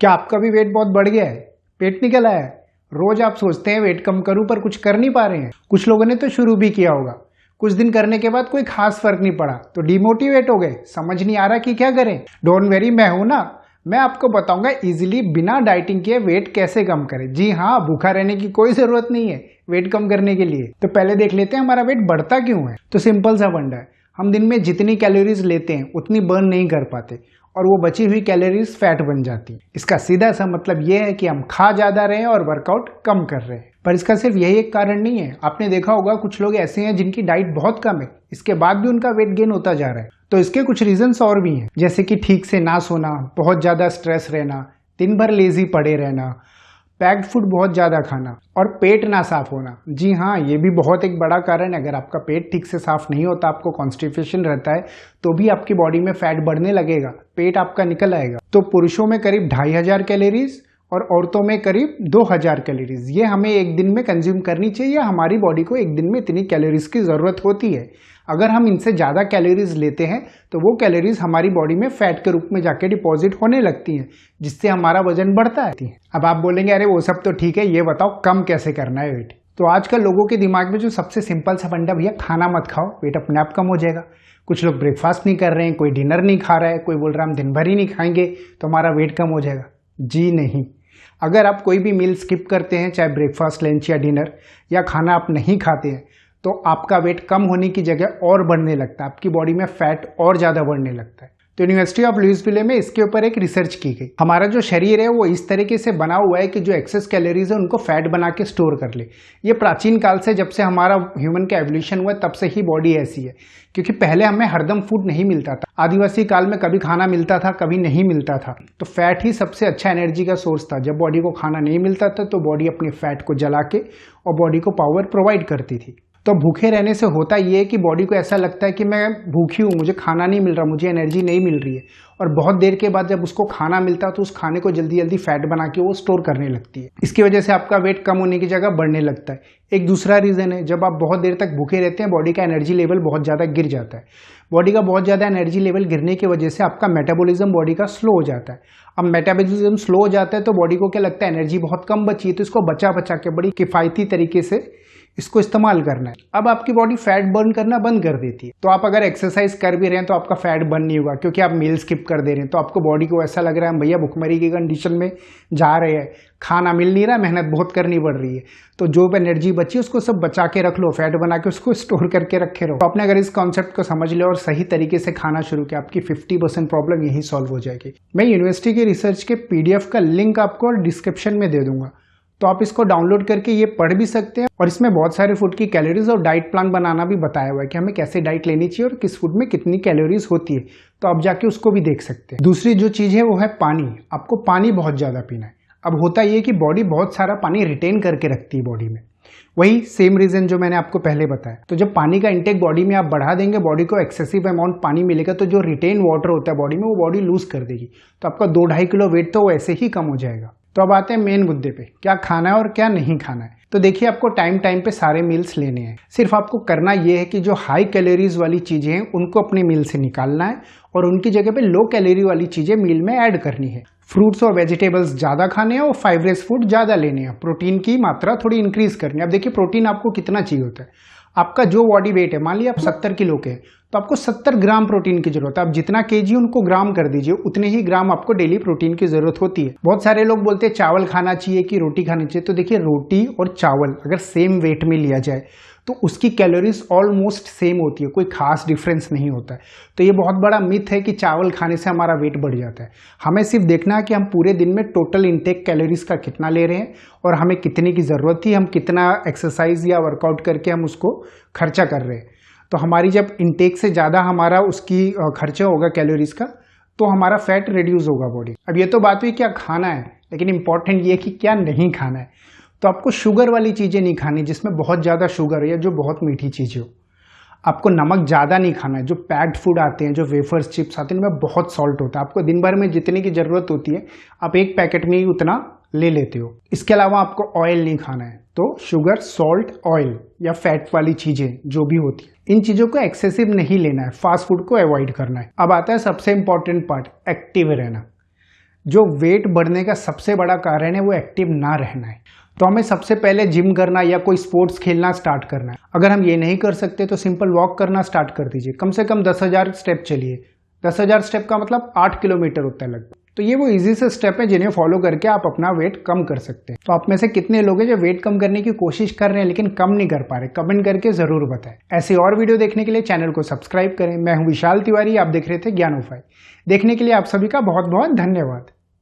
क्या आपका भी वेट बहुत बढ़ गया है, पेट निकल आया है? रोज आप सोचते हैं वेट कम करूं पर कुछ कर नहीं पा रहे हैं। कुछ लोगों ने तो शुरू भी किया होगा, कुछ दिन करने के बाद कोई खास फर्क नहीं पड़ा तो डिमोटिवेट हो गए, समझ नहीं आ रहा कि क्या करें। डोंट वेरी, मैं हूं ना, मैं आपको बताऊंगा इजीली बिना डाइटिंग के वेट कैसे कम करें। जी हाँ, भूखा रहने की कोई जरूरत नहीं है वेट कम करने के लिए। तो पहले देख लेते हैं हमारा वेट बढ़ता क्यों है। तो सिंपल सा फंडा है, हम दिन में जितनी कैलोरीज लेते हैं उतनी बर्न नहीं कर पाते और वो बची हुई कैलोरीज फैट बन जाती है। इसका सीधा सा मतलब ये है कि हम खा ज्यादा रहे हैं और वर्कआउट कम कर रहे हैं। पर इसका सिर्फ यही एक कारण नहीं है। आपने देखा होगा कुछ लोग ऐसे हैं जिनकी डाइट बहुत कम है, इसके बाद भी उनका वेट गेन होता जा रहा है। तो इसके कुछ रीजंस और भी हैं, जैसे कि ठीक से ना सोना, बहुत ज्यादा स्ट्रेस रहना, दिन भर लेजी पड़े रहना, पैक्ड फूड बहुत ज्यादा खाना और पेट ना साफ होना। जी हाँ, ये भी बहुत एक बड़ा कारण है। अगर आपका पेट ठीक से साफ नहीं होता, आपको कॉन्स्टिपेशन रहता है, तो भी आपकी बॉडी में फैट बढ़ने लगेगा, पेट आपका निकल आएगा। तो पुरुषों में करीब 2500 कैलोरीज और औरतों में करीब 2000 कैलोरीज ये हमें एक दिन में कंज्यूम करनी चाहिए। हमारी बॉडी को एक दिन में इतनी कैलोरीज की जरूरत होती है। अगर हम इनसे ज्यादा कैलोरीज लेते हैं तो वो कैलोरीज हमारी बॉडी में फैट के रूप में जाके डिपॉजिट होने लगती हैं, जिससे हमारा वजन बढ़ता है। अब आप बोलेंगे अरे वो सब तो ठीक है, ये बताओ कम कैसे करना है वेट। तो आजकल लोगों के दिमाग में जो सबसे सिंपल सा फंडा, भैया खाना मत खाओ वेट अपने आप कम हो जाएगा। कुछ लोग ब्रेकफास्ट नहीं कर रहे हैं, कोई डिनर नहीं खा रहा है, कोई बोल रहा है हम दिन भर ही नहीं खाएंगे तो हमारा वेट कम हो जाएगा। जी नहीं, अगर आप कोई भी मील स्किप करते हैं, चाहे ब्रेकफास्ट, लंच या डिनर, या खाना आप नहीं खाते हैं, तो आपका वेट कम होने की जगह और बढ़ने लगता है, आपकी बॉडी में फैट और ज्यादा बढ़ने लगता है। तो यूनिवर्सिटी ऑफ लुइसविले में इसके ऊपर एक रिसर्च की गई। हमारा जो शरीर है वो इस तरीके से बना हुआ है कि जो एक्सेस कैलोरीज है उनको फैट बना के स्टोर कर ले। ये प्राचीन काल से, जब से हमारा ह्यूमन का एवोल्यूशन हुआ तब से ही बॉडी ऐसी है, क्योंकि पहले हमें हरदम फूड नहीं मिलता था। आदिवासी काल में कभी खाना मिलता था, कभी नहीं मिलता था। तो फैट ही सबसे अच्छा एनर्जी का सोर्स था। जब बॉडी को खाना नहीं मिलता था तो बॉडी अपने फैट को जला के और बॉडी को पावर प्रोवाइड करती थी। तो भूखे रहने से होता ये है कि बॉडी को ऐसा लगता है कि मैं भूखी हूँ, मुझे खाना नहीं मिल रहा, मुझे एनर्जी नहीं मिल रही है, और बहुत देर के बाद जब उसको खाना मिलता है तो उस खाने को जल्दी जल्दी फैट बना के वो स्टोर करने लगती है। इसकी वजह से आपका वेट कम होने की जगह बढ़ने लगता है। एक दूसरा रीजन है, जब आप बहुत देर तक भूखे रहते हैं बॉडी का एनर्जी लेवल बहुत ज्यादा गिर जाता है। बॉडी का बहुत ज्यादा एनर्जी लेवल गिरने की वजह से आपका मेटाबॉलिज्म बॉडी का स्लो हो जाता है। अब मेटाबॉलिज्म स्लो हो जाता है तो बॉडी को क्या लगता है एनर्जी बहुत कम बची है, तो इसको बचा बचा के बड़ी किफायती तरीके से इसको इस्तेमाल करना है। अब आपकी बॉडी फैट बर्न करना बंद कर देती है। तो आप अगर एक्सरसाइज कर भी रहे हैं तो आपका फैट बर्न नहीं होगा, क्योंकि आप मील स्किप कर दे रहे हैं। तो आपको बॉडी को ऐसा लग रहा है भैया भुखमरी की कंडीशन में जा रहे हैं, खाना मिल नहीं रहा, मेहनत बहुत करनी पड़ रही है, तो जो एनर्जी बची उसको सब बचा के रख लो, फैट बना के उसको स्टोर करके रखे रहो। तो आपने अगर इस कॉन्सेप्ट को समझ लिया और सही तरीके से खाना शुरू किया, आपकी 50% प्रॉब्लम यही सॉल्व हो जाएगी। मैं यूनिवर्सिटी की रिसर्च के PDF का लिंक आपको डिस्क्रिप्शन में दे दूंगा, तो आप इसको डाउनलोड करके ये पढ़ भी सकते हैं। और इसमें बहुत सारे फूड की कैलोरीज और डाइट प्लान बनाना भी बताया हुआ है कि हमें कैसे डाइट लेनी चाहिए और किस फूड में कितनी कैलोरीज होती है, तो आप जाके उसको भी देख सकते हैं। दूसरी जो चीज है वो है पानी। आपको पानी बहुत ज्यादा पीना है। अब होता ये कि बॉडी बहुत सारा पानी रिटेन करके रखती है बॉडी में, वही सेम रीजन जो मैंने आपको पहले बताया। तो जब पानी का इंटेक बॉडी में आप बढ़ा देंगे, बॉडी को एक्सेसिव अमाउंट पानी मिलेगा, तो जो रिटेन वाटर होता है बॉडी में वो बॉडी लूज कर देगी, तो आपका 2-2.5 किलो वेट तो वैसे ही कम हो जाएगा। तो अब आते हैं मेन मुद्दे पे, क्या खाना है और क्या नहीं खाना है। तो देखिए, आपको टाइम टाइम पे सारे मील्स लेने हैं। सिर्फ आपको करना ये है कि जो हाई कैलोरीज वाली चीजें हैं उनको अपने मील से निकालना है और उनकी जगह पे लो कैलोरी वाली चीजें मील में ऐड करनी है। फ्रूट्स और वेजिटेबल्स ज्यादा खाने हैं और फाइबरस फूड ज्यादा लेने हैं। प्रोटीन की मात्रा थोड़ी इंक्रीज करनी है। अब देखिए, प्रोटीन आपको कितना चाहिए होता है। आपका जो बॉडी वेट है, मान लिया आप 70 किलो के हैं, तो आपको 70 ग्राम प्रोटीन की जरूरत है। आप जितना केजी उनको ग्राम कर दीजिए, उतने ही ग्राम आपको डेली प्रोटीन की जरूरत होती है। बहुत सारे लोग बोलते हैं चावल खाना चाहिए कि रोटी खानी चाहिए। तो देखिए, रोटी और चावल अगर सेम वेट में लिया जाए तो उसकी कैलोरीज ऑलमोस्ट सेम होती है, कोई खास डिफरेंस नहीं होता है। तो ये बहुत बड़ा मिथ है कि चावल खाने से हमारा वेट बढ़ जाता है। हमें सिर्फ देखना है कि हम पूरे दिन में टोटल इंटेक कैलोरीज का कितना ले रहे हैं और हमें कितने की जरूरत थी, हम कितना एक्सरसाइज या वर्कआउट करके हम उसको खर्चा कर रहे हैं। तो हमारी जब इंटेक से ज़्यादा हमारा उसकी खर्चा होगा कैलोरीज का, तो हमारा फैट रिड्यूस होगा बॉडी। अब ये तो बात हुई क्या खाना है, लेकिन इंपॉर्टेंट ये कि क्या नहीं खाना है। तो आपको शुगर वाली चीज़ें नहीं खानी, जिसमें बहुत ज़्यादा शुगर है या जो बहुत मीठी चीज़ें हो। आपको नमक ज़्यादा नहीं खाना है। जो पैक्ड फूड आते हैं, जो वेफर्स, चिप्स आते हैं, इनमें बहुत सॉल्ट होता है। आपको दिन भर में जितने की ज़रूरत होती है आप एक पैकेट में ही उतना ले लेते हो। इसके अलावा आपको ऑयल नहीं खाना है। तो शुगर, सॉल्ट, ऑयल या फैट वाली चीज़ें जो भी होती है, इन चीज़ों को एक्सेसिव नहीं लेना है। फास्ट फूड को अवॉइड करना है। अब आता है सबसे इंपॉर्टेंट पार्ट, एक्टिव रहना। जो वेट बढ़ने का सबसे बड़ा कारण है वो एक्टिव ना रहना है। तो हमें सबसे पहले जिम करना या कोई स्पोर्ट्स खेलना स्टार्ट करना है। अगर हम ये नहीं कर सकते तो सिंपल वॉक करना स्टार्ट कर दीजिए। कम से कम 10,000 स्टेप चलिए। 10,000 स्टेप का मतलब 8 किलोमीटर होता है लगभग। तो ये वो इजी से स्टेप है जिन्हें फॉलो करके आप अपना वेट कम कर सकते हैं। तो आप में से कितने लोग हैं जो वेट कम करने की कोशिश कर रहे हैं लेकिन कम नहीं कर पा रहे? कमेंट करके जरूर बताएं। ऐसे और वीडियो देखने के लिए चैनल को सब्सक्राइब करें। मैं हूं विशाल तिवारी, आप देख रहे थे ज्ञानोफाई। देखने के लिए आप सभी का बहुत बहुत धन्यवाद।